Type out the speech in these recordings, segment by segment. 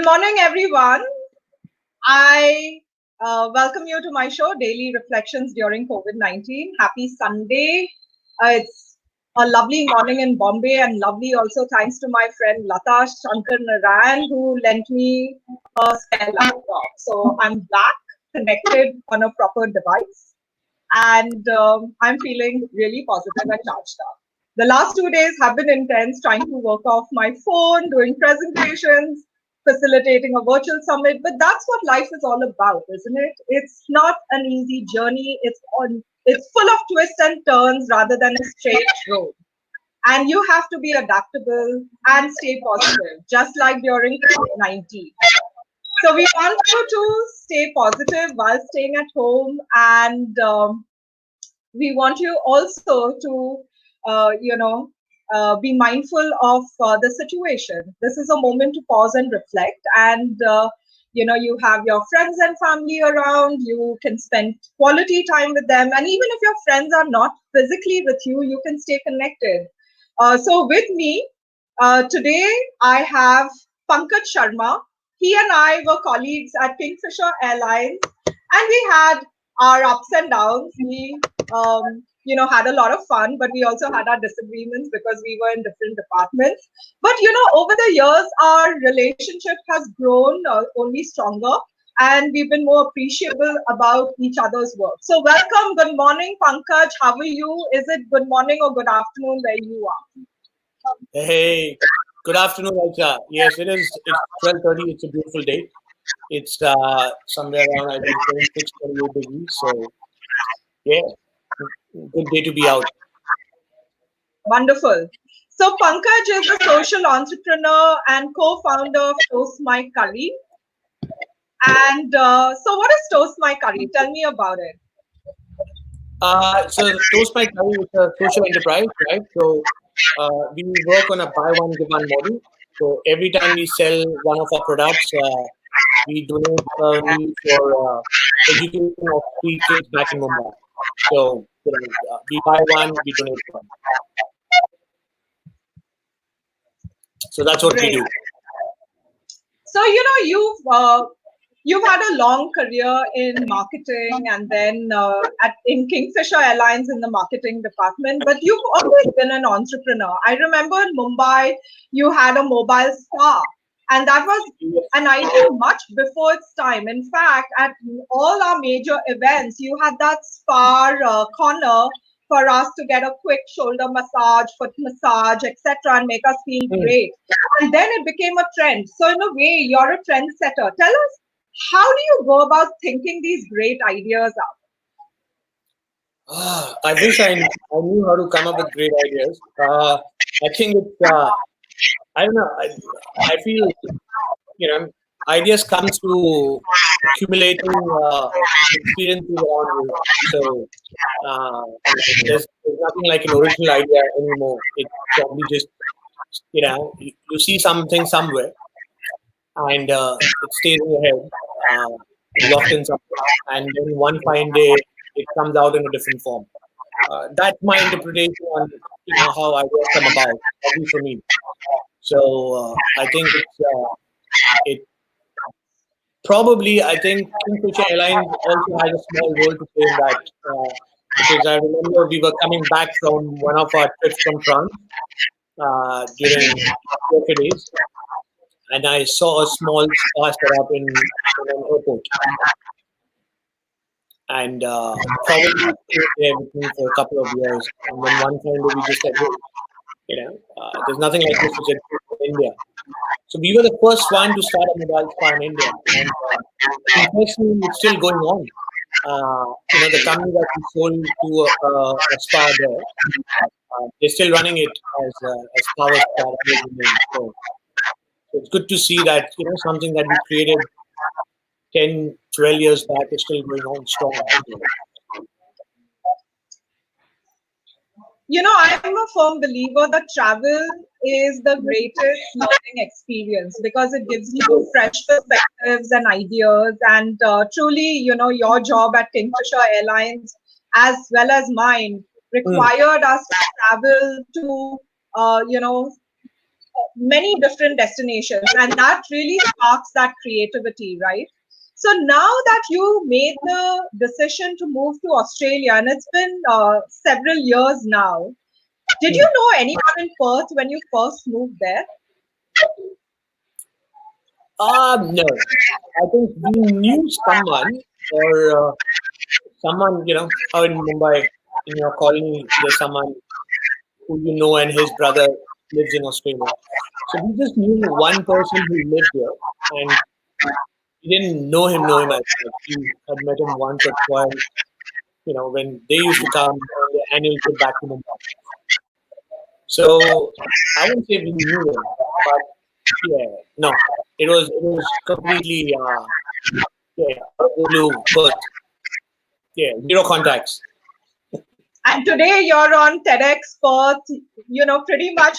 morning, everyone. I welcome you to my show, Daily Reflections During COVID-19. Happy Sunday. It's a lovely morning in Bombay, and lovely also thanks to my friend Lata Shankar Narayan, who lent me a spare laptop. So I'm back, connected on a proper device, and I'm feeling really positive and charged up. The last 2 days have been intense, trying to work off my phone, doing presentations, facilitating a virtual summit. But that's what life is all about, isn't it? It's not an easy journey. It's full of twists and turns rather than a straight road. And you have to be adaptable and stay positive, just like during COVID-19. So we want you to stay positive while staying at home, and we want you also to, be mindful of the situation. This is a moment to pause and reflect, and you have your friends and family around. You can spend quality time with them, and even if your friends are not physically with you, you can stay connected. So with me today, I have Pankaj Sharma. He and I were colleagues at Kingfisher Airlines, and we had our ups and downs. We, had a lot of fun, but we also had our disagreements because we were in different departments. But over the years, our relationship has grown only stronger, and we've been more appreciable about each other's work. So welcome. Good morning, Pankaj. How are you? Is it good morning or good afternoon where you are? Hey, good afternoon, Elsa. Yes, it is. It's 12:30. It's a beautiful day. It's somewhere around, I think, 26, 28 degrees. So, yeah, good day to be out. Wonderful. So Pankaj is a social entrepreneur and co-founder of Toast My Curry. And so what is Toast My Curry? Tell me about it. So Toast My Curry is a social enterprise, right? So we work on a buy one, give one model. So every time we sell one of our products, we donate a meal for education of 3 kids back in Mumbai. So we buy one, we donate one. So that's what we Great. do. So you've had a long career in marketing, and then in Kingfisher Airlines in the marketing department. But you've always been an entrepreneur. I remember in Mumbai you had a mobile spa, and that was an idea much before its time. In fact, at all our major events, you had that spa corner for us to get a quick shoulder massage, foot massage, etc., and make us feel great. And then it became a trend. So in a way, you're a trendsetter. Tell us, how do you go about thinking these great ideas I wish I knew how to come up with great ideas. I think it's, I don't know, I feel, ideas come through accumulating experiences around you. So there's nothing like an original idea anymore. It's probably just, you see something somewhere and it stays in your head, locked in somewhere. And then one fine day, it comes out in a different form. That's my interpretation on how ideas come about, at least for me. So I think it probably, I think Kingfisher Airlines also has a small role to play in that, because I remember we were coming back from one of our trips from France during COVID days, and I saw a small spa set up in an airport, and probably stayed there with me for a couple of years, and then one time we just said, hey, there's nothing like this which exists in India. So we were the first one to start a mobile spa in India, and unfortunately, it's still going on. The company that we sold to a spa there, they're still running it as Power Spa. So it's good to see that something that we created 10, 12 years back is still going on strong. I'm a firm believer that travel is the greatest learning experience because it gives you fresh perspectives and ideas. And truly, your job at Kingfisher Airlines, as well as mine, required us to travel to, many different destinations, and that really sparks that creativity, right? So now that you made the decision to move to Australia, and it's been several years now, did you know anyone in Perth when you first moved there? No. I think we knew someone or someone, how in Mumbai, in your colony, there's someone who you know and his brother lives in Australia. So we just knew one person who lived there and we didn't know him as much. We had met him once or twice, when they used to come on their annual trip back to Mumbai. So I wouldn't say we knew them, but yeah, no, it was completely yeah, out of the blue first. Yeah, zero contacts. And today you're on TEDx Perth. Pretty much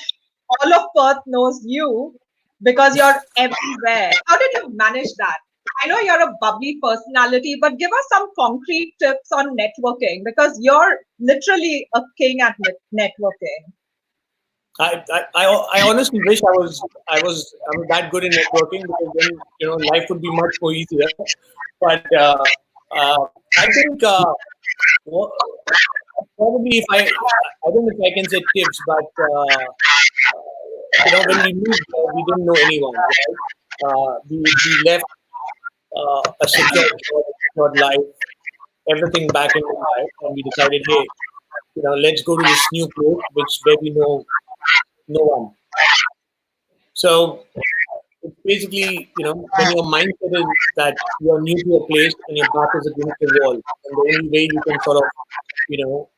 all of Perth knows you because you're everywhere. How did you manage that? I know you're a bubbly personality, but give us some concrete tips on networking because you're literally a king at networking. I honestly wish I was that good in networking because then life would be much more easier. But I think wha- probably if I don't know if I can say tips, but when we moved there, we didn't know anyone. Right? We left a secure job, a secured life, everything back in Mumbai, and we decided, hey, let's go to this new place, where we know no one. So it's basically, when your mindset is that you're new to a place and your back is against the wall, and the only way you can sort of,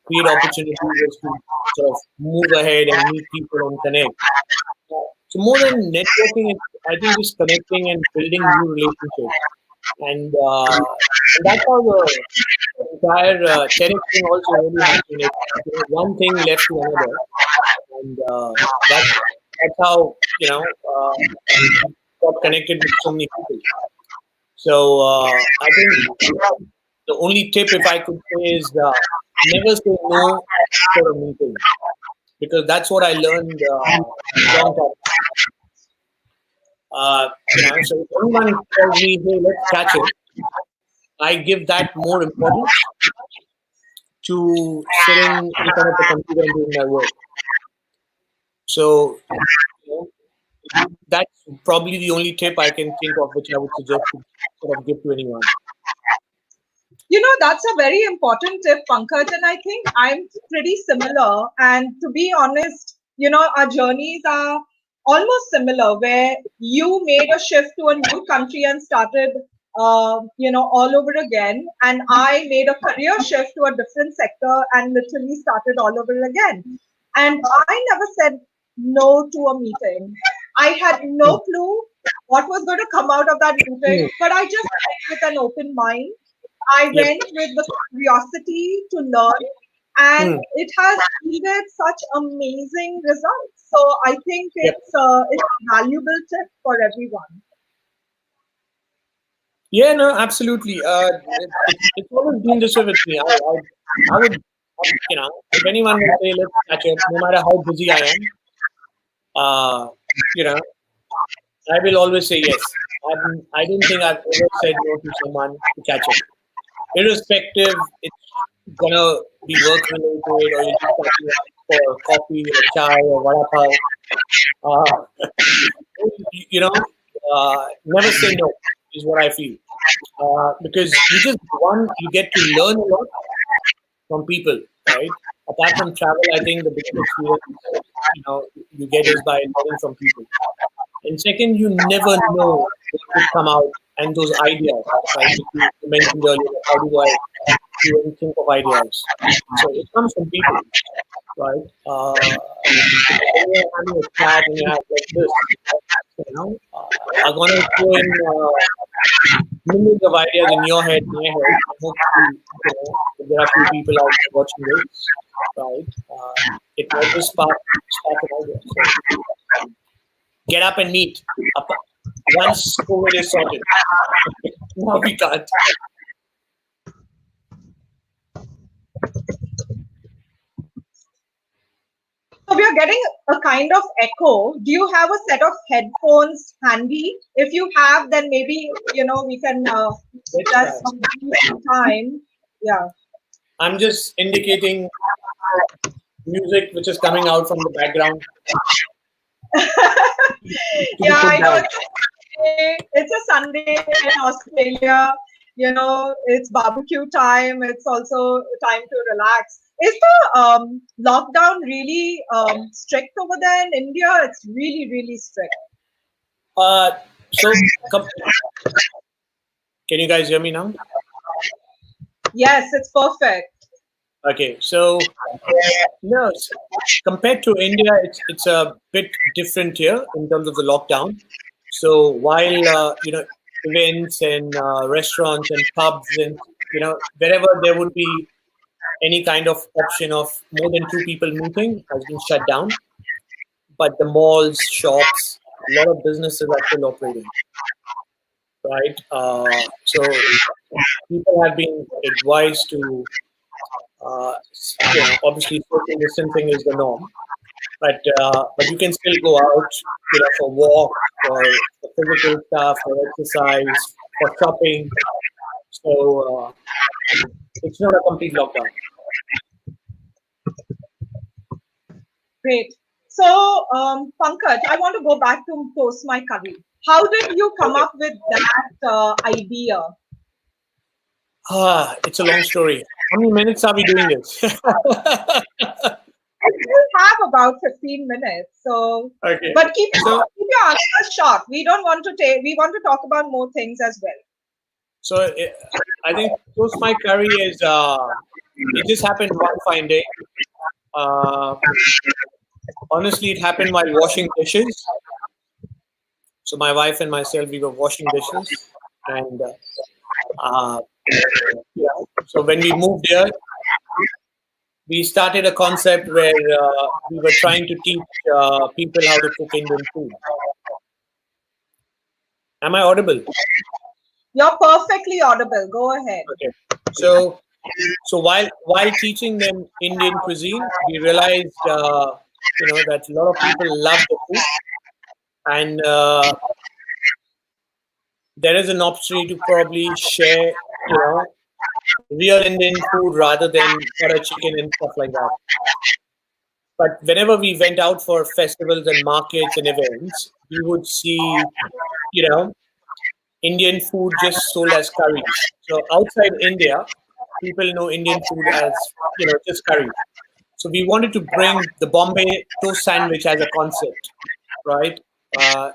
create opportunities is to sort of move ahead and meet people and connect. So more than networking, I think just connecting and building new relationships, and that's how the entire TEDx thing also really happened. One thing led to another, and that's how got connected with so many people. So I think the only tip, if I could say, is never say no for a meeting because that's what I learned long time. So if anyone tells me, "Hey, let's catch it," I give that more importance to sitting in front of the computer and doing my work. So that's probably the only tip I can think of which I would suggest to sort of give to anyone. That's a very important tip, Pankaj, and I think I'm pretty similar. And to be honest, our journeys are almost similar, where you made a shift to a new country and started, all over again. And I made a career shift to a different sector and literally started all over again. And I never said no to a meeting. I had no clue what was going to come out of that meeting, but I just went with an open mind. I Yep. went with the curiosity to learn, and it has yielded such amazing results. So I think Yep. it's a valuable tip for everyone. Yeah, no, absolutely. It's always been this way with me. I would, if anyone will say, let's catch up, no matter how busy I am, you know, I will always say yes. I don't think I've ever said no to someone to catch up. Irrespective, it's gonna be work related or you're just catching up for coffee or chai or vada pav. Uh, you know, never say no is what I feel. Because you get to learn a lot from people, right? Apart from travel, I think the biggest experience you get is by learning from people. And second, you never know what could come out and those ideas, right? You mentioned earlier, how do I even think of ideas? So it comes from people, right? When you're having a chat and you have like this, are going to throw in millions of ideas in your head, my head. I hope there are few people out there watching this, right? It might just spark an idea. So get up and meet once COVID is sorted. No, we can't. So we are are getting a kind of echo. Do you have a set of headphones handy? If you have, then maybe we can Let's try. just give some time. Yeah. I'm just indicating music which is coming out from the background to be Yeah, put I know down. it's a Sunday in Australia. It's barbecue time. It's also time to relax. Is the lockdown really strict over there in India? It's really, really strict. So, can you guys hear me now? Yes, it's perfect. Okay, so no, compared to India, it's a bit different here in terms of the lockdown. So while events and restaurants and pubs and wherever there would be any kind of option of more than two people meeting has been shut down, but the malls, shops, a lot of businesses are still operating, right? So people have been advised to, obviously social distancing is the norm, but you can still go out, for walk, for physical stuff, for exercise, for shopping. So it's not a complete lockdown. Great. So, Pankaj, I want to go back to toast my curry. How did you come Okay. up with that idea? It's a long story. How many minutes are we doing this? We have about 15 minutes. So, Okay. but keep So your answers short. We don't want to take. We want to talk about more things as well. so I think toast my curry is it just happened one fine day. Uh, Honestly, it happened while washing dishes. So my wife and myself, we were washing dishes, and uh, yeah. So when we moved here, we started a concept where we were trying to teach people how to cook Indian food. Am I audible? You're perfectly audible. Go ahead. Okay. So while teaching them Indian cuisine, we realized that a lot of people love the food, and there is an opportunity to probably share real Indian food rather than butter chicken and stuff like that. But whenever we went out for festivals and markets and events, we would see, you know, Indian food just sold as curries. So outside India, people know Indian food as, just curry. So we wanted to bring the Bombay toast sandwich as a concept, right? Uh,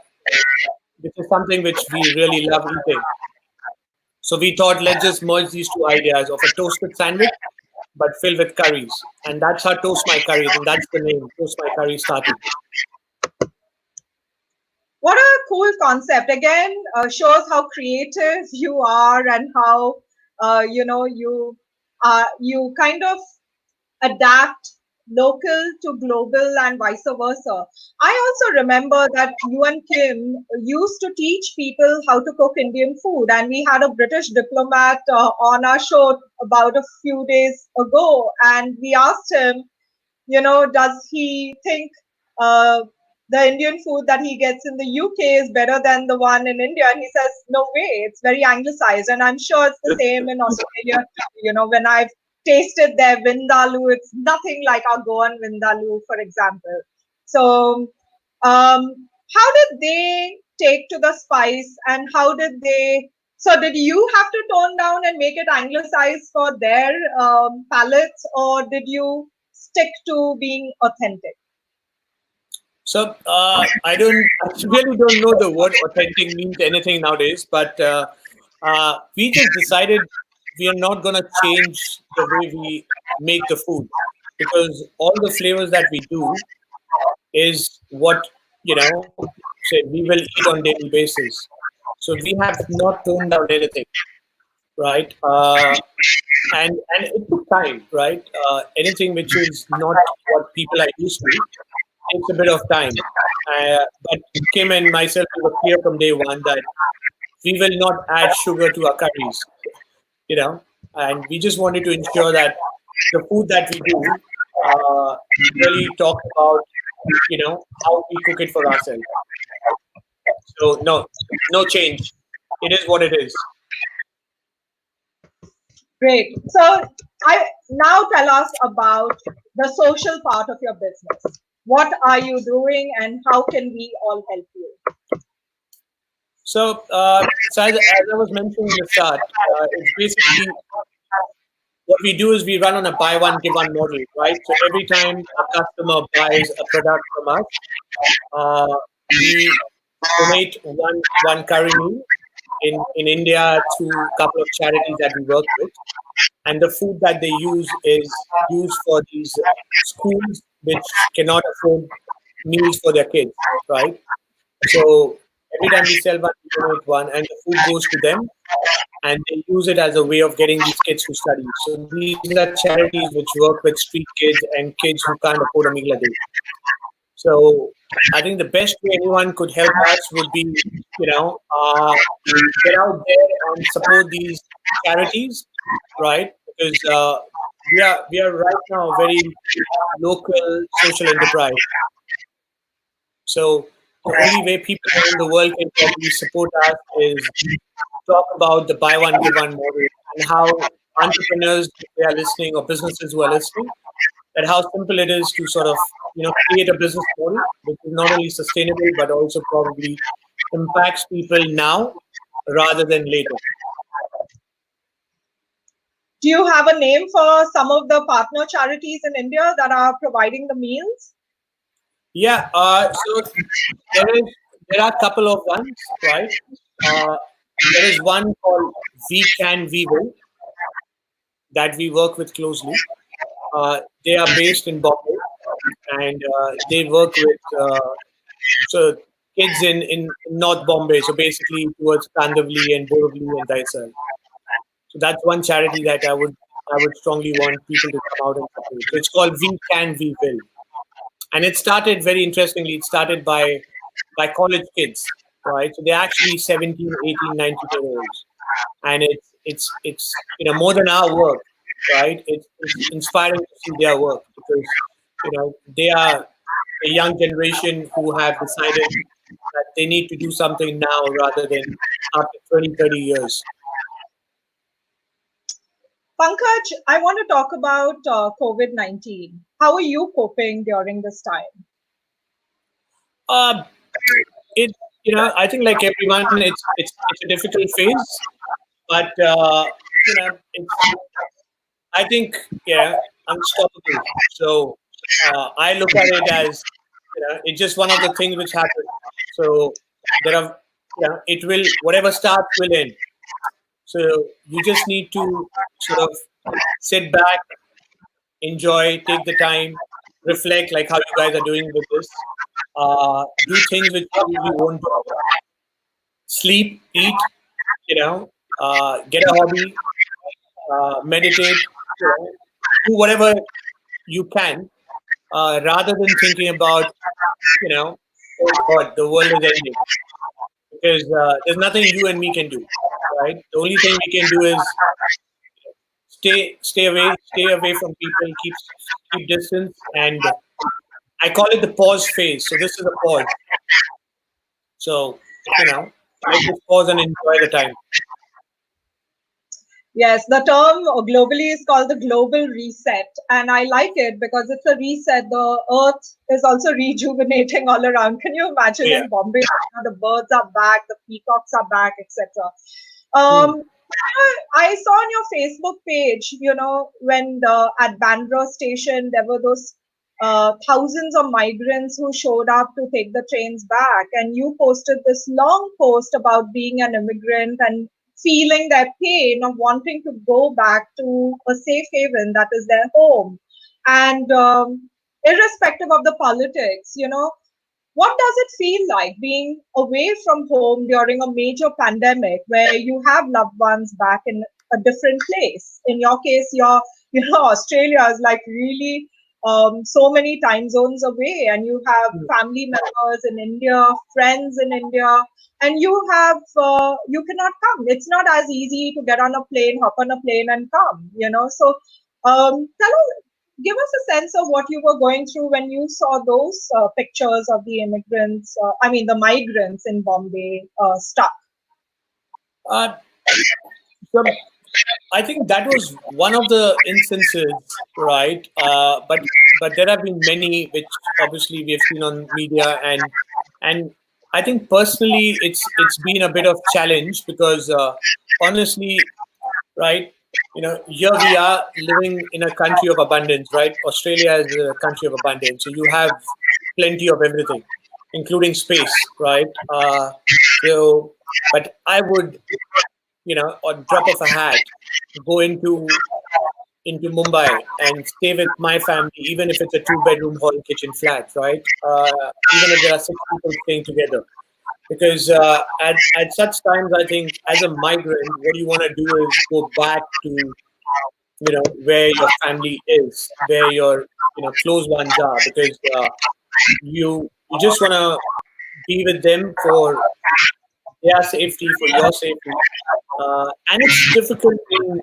which is something which we really love eating. So we thought, let's just merge these two ideas of a toasted sandwich, but filled with curries. And that's how Toast My Curry, and that's the name, Toast My Curry started. What a cool concept. Again, shows how creative you are and how you kind of adapt local to global and vice versa. I also remember that you and Kim used to teach people how to cook Indian food, and we had a British diplomat on our show about a few days ago, and we asked him, does he think uh, the Indian food that he gets in the UK is better than the one in India? And he says, no way, it's very anglicized. And I'm sure it's the same in Australia too. When I've tasted their vindaloo, it's nothing like our Goan vindaloo, for example. So, how did they take to the spice, and how did they? So, did you have to tone down and make it anglicized for their palates, or did you stick to being authentic? So I really don't know the word authentic means anything nowadays, but we just decided we are not going to change the way we make the food because all the flavors that we do is what say we will eat on daily basis. So we have not toned down anything, right? And it took time, right? Anything which is not what people are used to takes a bit of time. But Kim and myself were clear from day one that we will not add sugar to our curries, and we just wanted to ensure that the food that we do really talk about how we cook it for ourselves. So no change. It is what it is. Great. So I now tell us about the social part of your business. What are you doing and how can we all help you? So as I was mentioning in the start, it's basically what we do is we run on a buy one give one model, right? So every time a customer buys a product from us, we donate one curry meal in India to a couple of charities that we work with, and the food that they use is used for these schools which cannot afford meals for their kids, right? So every time we sell one, we donate one, and the food goes to them, and they use it as a way of getting these kids to study. So these are charities which work with street kids and kids who can't afford a meal a day. So I think the best way anyone could help us would be, get out there and support these charities, right? Because we are right now a very local social enterprise. So the only way people around the world can probably support us is talk about the buy one give one model and how entrepreneurs, if they are listening, or businesses who are listening, that how simple it is to sort of create a business model which is not only sustainable but also probably impacts people now rather than later. Do you have a name for some of the partner charities in India that are providing the meals? Yeah, so there are a couple of ones, right? Uh, there is one called We Can We Will that we work with closely. They are based in Bombay, and they work with so kids in North Bombay, so basically towards Kandivali and Borivali and Daisal. So that's one charity that I would strongly want people to come out and support. So it's called We Can We Will, and it started very interestingly. It started by college kids, right? So they're actually 17, 18, 19 year olds, and it's more than our work, right? It's inspiring to see their work because they are a young generation who have decided that they need to do something now rather than after 20, 30 years. Pankaj, I want to talk about COVID-19. How are you coping during this time? Uh, it I think like everyone, it's a difficult phase, but it's I think unstoppable. So I look at it as it's just one of the things which happen. So there are it will whatever starts will end. So you just need to sort of sit back, enjoy, take the time, reflect like how you guys are doing with this. Do things which you usually won't do. Sleep, eat, get a hobby, meditate, do whatever you can, rather than thinking about, oh God, the world is ending. Because there's nothing you and me can do, right? The only thing we can do is stay away from people, keep distance, and I call it the pause phase. So this is a pause. So let's just pause and enjoy the time. Yes, the term globally is called the global reset. And I like it because it's a reset. The earth is also rejuvenating all around. Can you imagine Yeah. in Bombay, the birds are back, the peacocks are back, etc. Hmm. I saw on your Facebook page, when at Bandra station, there were those thousands of migrants who showed up to take the trains back. And you posted this long post about being an immigrant and feeling that pain of wanting to go back to a safe haven that is their home. And irrespective of the politics, what does it feel like being away from home during a major pandemic where you have loved ones back in a different place? In your case, Australia is like really so many time zones away, and you have family members in India, friends in India, and you cannot come. It's not as easy to get on a plane, hop on a plane, and come. So tell us. give us a sense of what you were going through when you saw those pictures of the immigrants, the migrants in Bombay stuck. Uh, so I think that was one of the instances, right? But there have been many, which obviously we have seen on media, and I think personally, it's been a bit of challenge because honestly, right? Here we are living in a country of abundance, right? Australia is a country of abundance, so you have plenty of everything, including space, right? So, but I would, on drop of a hat, go into Mumbai and stay with my family, even if it's a two-bedroom hall kitchen flat, right? Even if there are six people staying together, because at such times, I think as a migrant, what you want to do is go back to where your family is, where your close ones are, because you just want to be with them for their safety, for your safety. And it's difficult being,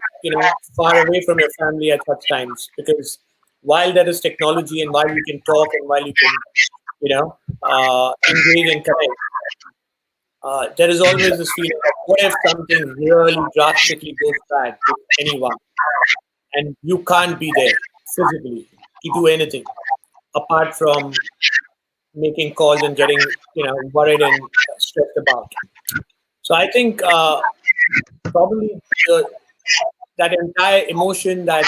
far away from your family at such times because while there is technology and while you can talk and while you can, engage and connect, there is always this feeling of what if something really drastically goes bad with anyone and you can't be there physically to do anything apart from making calls and getting, worried and stressed about. So I think probably that entire emotion that,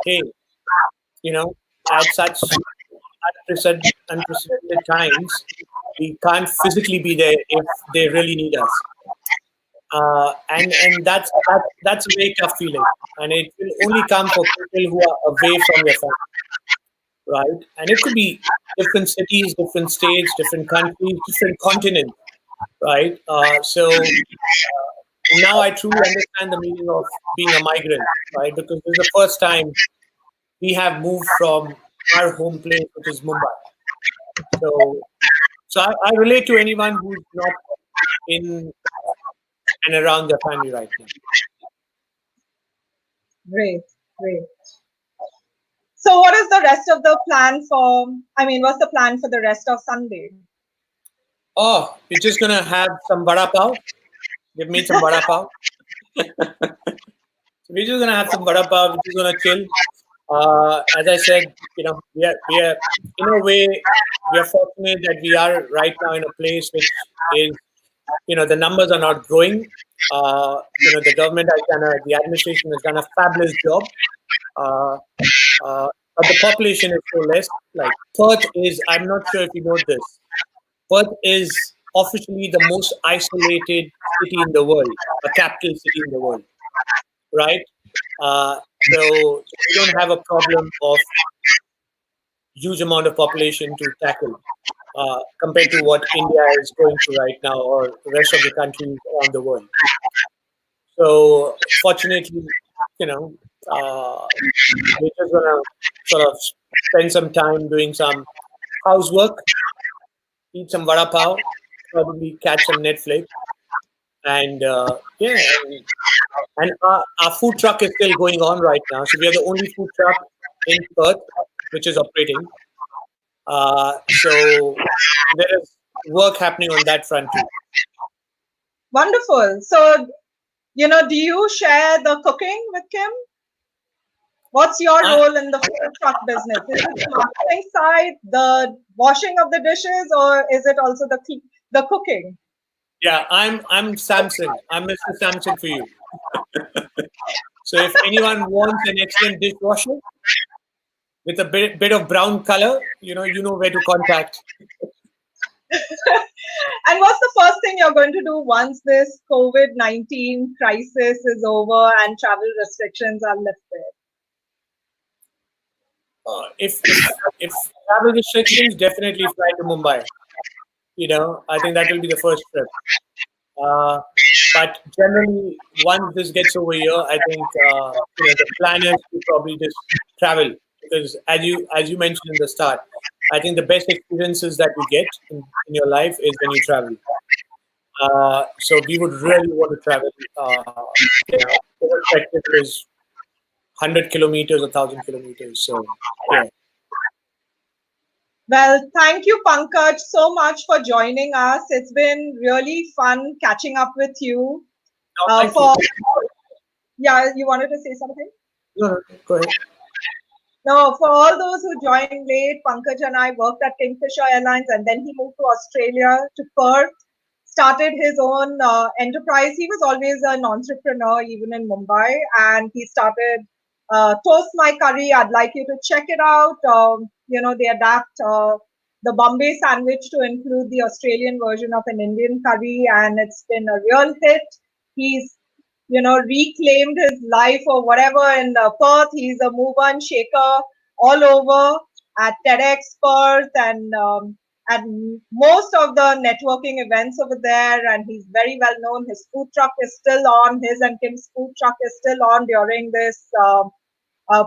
hey, at such unprecedented times, we can't physically be there if they really need us. And that's a very tough feeling, and it will only come for people who are away from their family, right? And it could be different cities, different states, different countries, different continents, right? So now I truly understand the meaning of being a migrant, right? Because this is the first time we have moved from our home place, which is Mumbai. So, so I relate to anyone who's not in and around their family right now. Great, great. So, what is the rest of the plan for? What's the plan for the rest of Sunday? Oh, we're just gonna have some vada pav. We've made some vada pav. So we're just gonna have some vada pav. We're just gonna chill. As I said, we are in a way we are fortunate that we are right now in a place which is, the numbers are not growing. The government has the administration has done a fabulous job. Uh, but the population is so less. Like Perth is, I'm not sure if you know this. Perth is officially the most isolated city in the world, a capital city in the world, right? So we don't have a problem of huge amount of population to tackle compared to what India is going through right now or the rest of the countries around the world. So fortunately, we're just gonna sort of spend some time doing some housework, eat some vada pav, probably catch some Netflix, and yeah, and our food truck is still going on right now. So we are the only food truck in Perth which is operating. So there is work happening on that front too. Wonderful. So, do you share the cooking with Kim? What's your role in the food truck business? Is it the marketing side, the washing of the dishes, or is it also the cooking? Yeah, I'm Samson. I'm Mr. Samson for you. So if anyone wants an excellent dishwasher with a bit of brown color, you know where to contact. And what's the first thing you're going to do once this COVID-19 crisis is over and travel restrictions are lifted? If travel restrictions, definitely fly to Mumbai. I think that will be the first trip. But generally, once this gets over here, I think the plan is to probably just travel because, as you mentioned in the start, I think the best experiences that you get in your life is when you travel. So we would really want to travel, irrespective because 100 kilometers, 1,000 kilometers. So yeah. Well, thank you, Pankaj, so much for joining us. It's been really fun catching up with you. No, thank you. For Yeah, you wanted to say something? No, no, go ahead. No, for all those who joined late, Pankaj and I worked at Kingfisher Airlines, and then he moved to Australia, to Perth, started his own enterprise. He was always an entrepreneur, even in Mumbai, and he started Toast My Curry. I'd like you to check it out. They adapt the Bombay sandwich to include the Australian version of an Indian curry, and it's been a real hit. He's reclaimed his life or whatever in Perth. He's a mover and shaker all over at TEDx Perth and at most of the networking events over there. And he's very well known. His food truck is still on. His and Kim's food truck is still on during this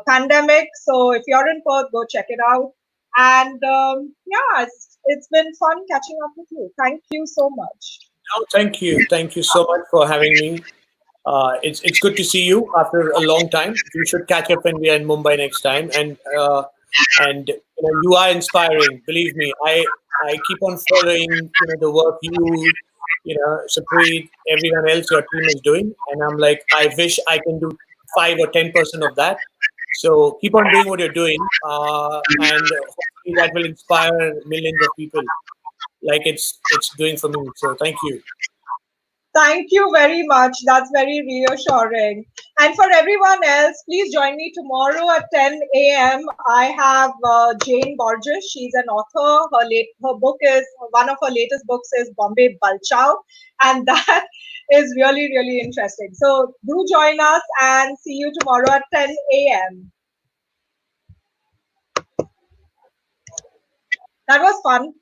pandemic. So if you're in Perth, go check it out. And yeah, it's been fun catching up with you. Thank you so much. No, thank you. Thank you so much for having me. It's good to see you after a long time. We should catch up when we are in Mumbai next time. And you are inspiring. Believe me, I keep on following the work Supreet, everyone else your team is doing, and I'm like, I wish I can do 5 or 10% of that. So keep on doing what you're doing, and hopefully that will inspire millions of people, like it's doing for me. So thank you. Thank you very much. That's very reassuring. And for everyone else, please join me tomorrow at 10 a.m. I have Jane Borges. She's an author. Her book is one of her latest books is Bombay Balchao, and that is really really interesting. So do join us and see you tomorrow at 10 a.m. That was fun.